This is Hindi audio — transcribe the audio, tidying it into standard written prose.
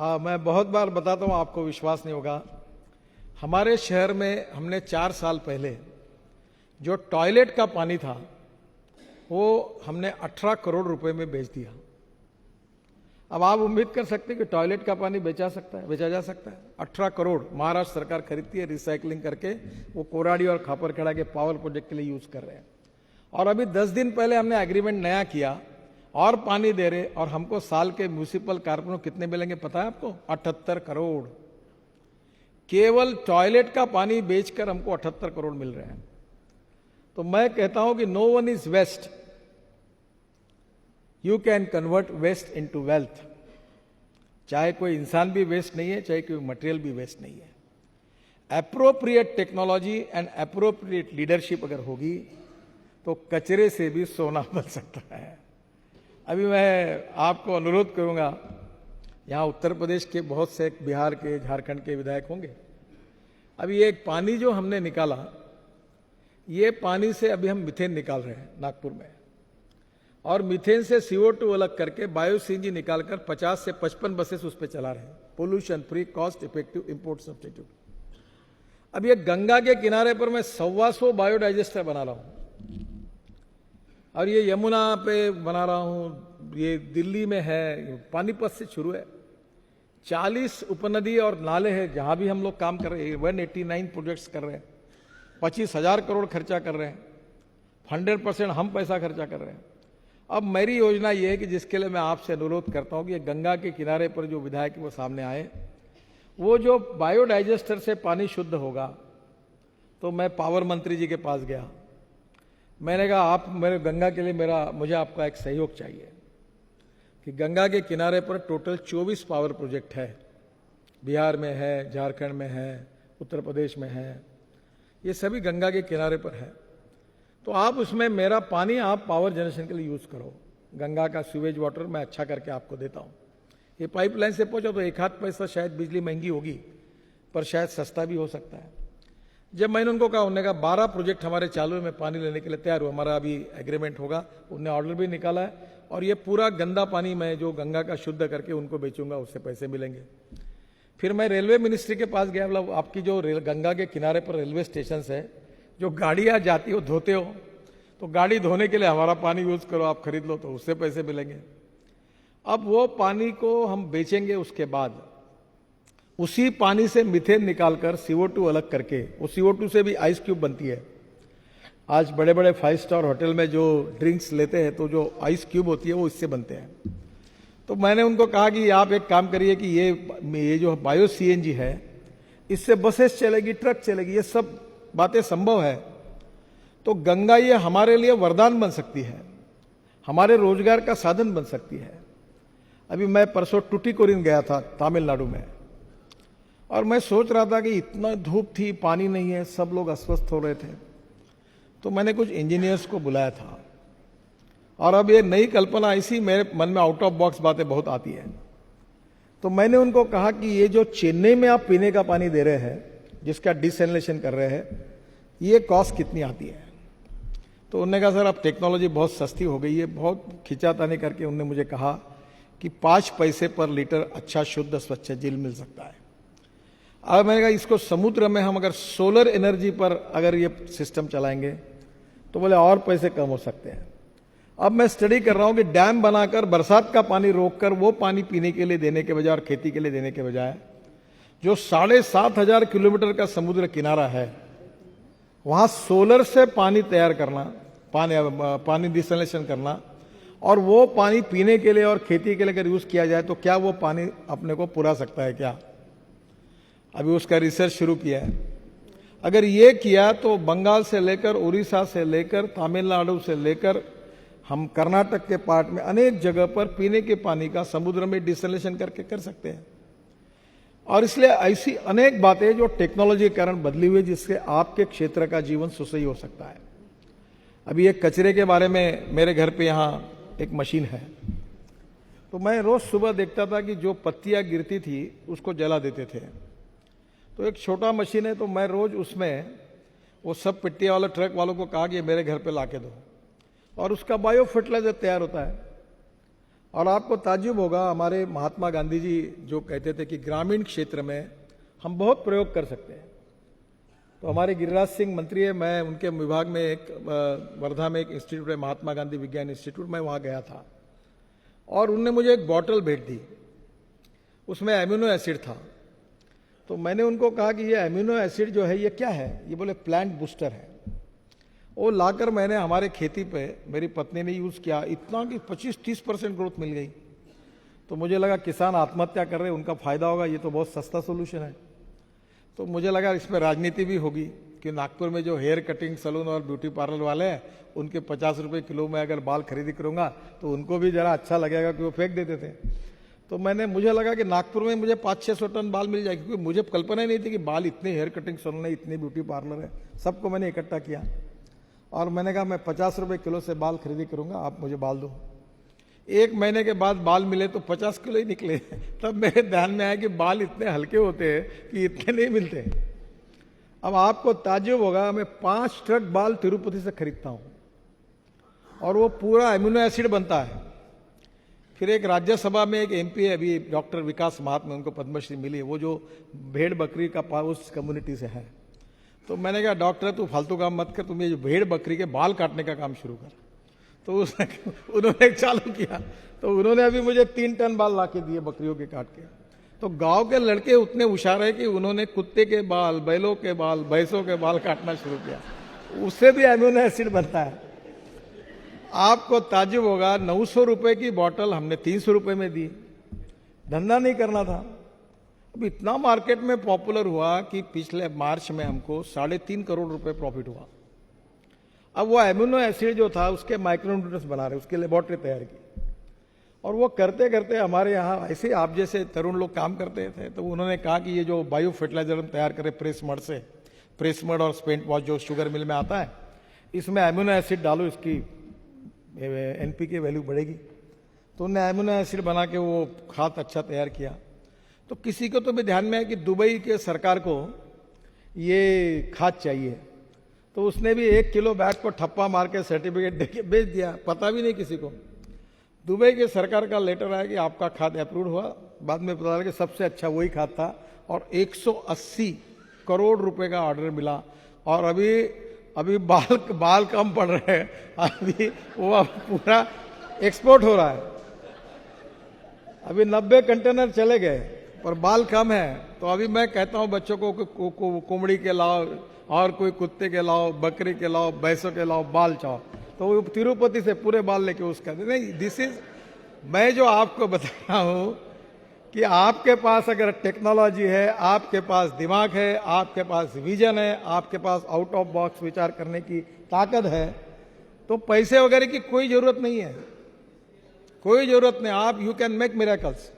मैं बहुत बार बताता हूँ, आपको विश्वास नहीं होगा। हमारे शहर में हमने 4 साल पहले जो टॉयलेट का पानी था वो हमने 18 करोड़ रुपए में बेच दिया। अब आप उम्मीद कर सकते हैं कि टॉयलेट का पानी बेचा जा सकता है। 18 करोड़ महाराष्ट्र सरकार खरीदती है, रिसाइकलिंग करके वो कोराडी और खापरखेड़ा के पावर प्रोजेक्ट के लिए यूज कर रहे हैं। और अभी 10 दिन पहले हमने एग्रीमेंट नया किया और पानी दे रहे, और हमको साल के म्यूनिसिपल कारपोरेशन कितने मिलेंगे पता है आपको? 78 करोड़। केवल टॉयलेट का पानी बेचकर हमको 78 करोड़ मिल रहे हैं। तो मैं कहता हूं कि no one is waste, you can convert waste into wealth. चाहे कोई इंसान भी वेस्ट नहीं है, चाहे कोई मटेरियल भी वेस्ट नहीं है। Appropriate technology and appropriate leadership अगर होगी तो कचरे से भी सोना बन सकता है। अभी मैं आपको अनुरोध करूंगा, यहाँ उत्तर प्रदेश के बहुत से, बिहार के, झारखंड के विधायक होंगे। अभी ये एक पानी जो हमने निकाला, ये पानी से अभी हम मीथेन निकाल रहे हैं नागपुर में, और मीथेन से CO2 अलग करके बायो CNG निकालकर 50 से 55 बसेस उस पर चला रहे हैं। Pollution free, cost effective import substitute. अब ये गंगा के किनारे पर मैं 125 बायोडाइजेस्टर बना रहा हूं, और ये यमुना पे बना रहा हूं, ये दिल्ली में है, पानीपत से शुरू है। 40 उपनदी और नाले हैं जहां भी हम लोग काम कर रहे हैं। 189 प्रोजेक्ट्स कर रहे हैं, 25,000 करोड़ खर्चा कर रहे हैं। 100% हम पैसा खर्चा कर रहे हैं। अब मेरी योजना ये है कि जिसके लिए मैं आपसे अनुरोध करता हूं कि गंगा के किनारे पर जो विधायक वो सामने आए, वो जो बायोडाइजेस्टर से पानी शुद्ध होगा। तो मैं पावर मंत्री जी के पास गया, मैंने कहा आप मेरे गंगा के लिए मुझे आपका एक सहयोग चाहिए कि गंगा के किनारे पर टोटल 24 पावर प्रोजेक्ट है। बिहार में है, झारखंड में है, उत्तर प्रदेश में है, ये सभी गंगा के किनारे पर है। तो आप उसमें मेरा पानी आप पावर जनरेशन के लिए यूज करो। गंगा का सीवेज वाटर मैं अच्छा करके आपको देता हूँ। ये पाइपलाइन से पहुंचा तो 1 आध पैसा शायद बिजली महंगी होगी, पर शायद सस्ता भी हो सकता है। जब मैंने उनको कहा, उन्होंने कहा 12 प्रोजेक्ट हमारे चालू है, मैं पानी लेने के लिए तैयार हूँ, हमारा अभी एग्रीमेंट होगा। उन्होंने ऑर्डर भी निकाला है, और ये पूरा गंदा पानी मैं जो गंगा का शुद्ध करके उनको बेचूंगा, उससे पैसे मिलेंगे। फिर मैं रेलवे मिनिस्ट्री के पास गया, मतलब आपकी जो गंगा के किनारे पर रेलवे स्टेशन है, जो गाड़ियां जाती हो, धोते हो, तो गाड़ी धोने के लिए हमारा पानी यूज करो, आप खरीद लो, तो उससे पैसे मिलेंगे। अब वो पानी को हम बेचेंगे, उसके बाद उसी पानी से मीथेन निकालकर CO2 अलग करके, वो CO2 से भी आइस क्यूब बनती है। आज बड़े बड़े 5 स्टार होटल में जो ड्रिंक्स लेते हैं, तो जो आइस क्यूब होती है वो इससे बनते हैं। तो मैंने उनको कहा कि आप एक काम करिए कि ये जो बायो CNG है, इससे बसेस चलेगी, ट्रक चलेगी, ये सब बातें संभव है। तो गंगा ये हमारे लिए वरदान बन सकती है, हमारे रोजगार का साधन बन सकती है। अभी मैं परसों टुटीकोरिन गया था, तमिलनाडु में, और मैं सोच रहा था कि इतना धूप थी, पानी नहीं है, सब लोग अस्वस्थ हो रहे थे। तो मैंने कुछ इंजीनियर्स को बुलाया था, और अब ये नई कल्पना ऐसी मेरे मन में आउट ऑफ बॉक्स बातें बहुत आती है। तो मैंने उनको कहा कि ये जो चेन्नई में आप पीने का पानी दे रहे हैं, जिसका डिसैलिनेशन कर रहे हैं, ये कॉस्ट कितनी आती है? तो उन्होंने कहा सर अब टेक्नोलॉजी बहुत सस्ती हो गई है। बहुत खिंचातानी करके उन्होंने मुझे कहा कि 5 पैसे पर लीटर अच्छा शुद्ध स्वच्छ जल मिल सकता है। अब मैंने कहा इसको समुद्र में हम अगर सोलर एनर्जी पर अगर ये सिस्टम चलाएंगे तो बोले और पैसे कम हो सकते हैं। अब मैं स्टडी कर रहा हूं कि डैम बनाकर बरसात का पानी रोककर वो पानी पीने के लिए देने के बजाय और खेती के लिए देने के बजाय, जो 7,500 किलोमीटर का समुद्र किनारा है, वहां सोलर से पानी तैयार करना, पानी डिसैलिनेशन करना, और वो पानी पीने के लिए और खेती के लिए अगर यूज किया जाए तो क्या वो पानी अपने को पुरा सकता है क्या? अभी उसका रिसर्च शुरू किया है। अगर ये किया तो बंगाल से लेकर, उड़ीसा से लेकर, तमिलनाडु से लेकर, हम कर्नाटक के पार्ट में अनेक जगह पर पीने के पानी का समुद्र में डिसैलिनेशन करके कर सकते हैं। और इसलिए ऐसी अनेक बातें जो टेक्नोलॉजी के कारण बदली हुई, जिससे आपके क्षेत्र का जीवन सुसही हो सकता है। अभी एक कचरे के बारे में, मेरे घर पे यहाँ एक मशीन है, तो मैं रोज सुबह देखता था कि जो पत्तियां गिरती थी उसको जला देते थे। तो एक छोटा मशीन है, तो मैं रोज उसमें वो सब पट्टिया वाला ट्रक वालों को कहा कि मेरे घर पे लाके दो, और उसका बायो फर्टिलाइजर तैयार होता है। और आपको ताज्जुब होगा, हमारे महात्मा गांधी जी जो कहते थे कि ग्रामीण क्षेत्र में हम बहुत प्रयोग कर सकते हैं। तो हमारे गिरिराज सिंह मंत्री है, मैं उनके विभाग में एक वर्धा में एक इंस्टीट्यूट है, महात्मा गांधी विज्ञान इंस्टीट्यूट, मैं वहाँ गया था और उनने मुझे एक बॉटल भेज दी, उसमें एमिनो एसिड था। तो मैंने उनको कहा कि ये एमिनो एसिड जो है ये क्या है? ये बोले प्लांट बूस्टर है। वो लाकर मैंने हमारे खेती पे मेरी पत्नी ने यूज़ किया, इतना कि 25-30% ग्रोथ मिल गई। तो मुझे लगा किसान आत्महत्या कर रहे, उनका फायदा होगा, ये तो बहुत सस्ता सोल्यूशन है। तो मुझे लगा इसमें राजनीति भी होगी कि नागपुर में जो हेयर कटिंग सैलून और ब्यूटी पार्लर वाले हैं उनके 50 रुपये किलो में अगर बाल खरीदी करूँगा तो उनको भी जरा अच्छा लगेगा कि वो फेंक देते थे। तो मुझे लगा कि नागपुर में मुझे 500-600 टन बाल मिल जाएगी, क्योंकि मुझे कल्पना ही नहीं थी कि बाल इतने हेयर कटिंग सैलून है, इतने ब्यूटी पार्लर है। सबको मैंने इकट्ठा किया और मैंने कहा मैं 50 रुपये किलो से बाल खरीदी करूँगा, आप मुझे बाल दो। 1 महीने के बाद बाल मिले तो 50 किलो ही निकले। तब मेरे ध्यान में आया कि बाल इतने हल्के होते हैं कि इतने नहीं मिलते। अब आपको ताज्जुब होगा, मैं 5 ट्रक बाल तिरुपति से खरीदता हूँ और वो पूरा एमिनो एसिड बनता है। फिर एक राज्यसभा में एक MP है अभी, डॉक्टर विकास महात्मा, उनको पद्मश्री मिली है, वो जो भेड़ बकरी का उस कम्युनिटी से है। तो मैंने कहा डॉक्टर तू फालतू काम मत कर, तुम ये भेड़ बकरी के बाल काटने का काम शुरू कर। तो उन्होंने चालू किया, तो उन्होंने अभी मुझे 3 टन बाल ला के दिए बकरियों के काट के। तो गांव के लड़के उतने होशियार है कि उन्होंने कुत्ते के बाल, बैलों के बाल, भैंसों के बाल काटना शुरू किया, उससे भी एमिनो एसिड बनता है। आपको ताज्जुब होगा, 900 रुपए की बोतल हमने 300 रुपए में दी। धंधा नहीं करना था। अब इतना मार्केट में पॉपुलर हुआ कि पिछले मार्च में हमको 3.5 करोड़ रुपए प्रॉफिट हुआ। अब वो एमिनो एसिड जो था उसके माइक्रोन्यूट्रिएंट्स बना रहे, उसके लेबोरेटरी तैयार की, और वो करते करते हमारे यहाँ ऐसे आप जैसे तरुण लोग काम करते थे। तो उन्होंने कहा कि ये जो बायो फर्टिलाइजर हम तैयार करें प्रेस मड से, प्रेस मड और स्पेंट वॉश जो शुगर मिल में आता है, इसमें एमिनो एसिड डालो, इसकी NPK वैल्यू बढ़ेगी। तो उन्होंने एमिनो एसिड बना के वो खाद अच्छा तैयार किया। तो किसी को तो भी ध्यान में है कि दुबई के सरकार को ये खाद चाहिए, तो उसने भी 1 किलो बैग को ठप्पा मार के सर्टिफिकेट दे के बेच दिया, पता भी नहीं किसी को। दुबई के सरकार का लेटर आया कि आपका खाद अप्रूव हुआ। बाद में पता लगा कि सबसे अच्छा वही खाद था और 180 करोड़ रुपए का ऑर्डर मिला। और अभी बाल कम पड़ रहे हैं, अभी वो अब पूरा एक्सपोर्ट हो रहा है। अभी 90 कंटेनर चले गए पर बाल कम है। तो अभी मैं कहता हूं बच्चों को कोमड़ी के लाओ और कोई कुत्ते के लाओ, बकरी के लाओ, भैंसों के लाओ, बाल चाओ। तो वो तिरुपति से पूरे बाल लेके उसका नहीं। दिस इज, मैं जो आपको बता रहा हूं कि आपके पास अगर टेक्नोलॉजी है, आपके पास दिमाग है, आपके पास विजन है, आपके पास आउट ऑफ बॉक्स विचार करने की ताकत है, तो पैसे वगैरह की कोई जरूरत नहीं है, कोई जरूरत नहीं। आप यू कैन मेक मिरेकल्स।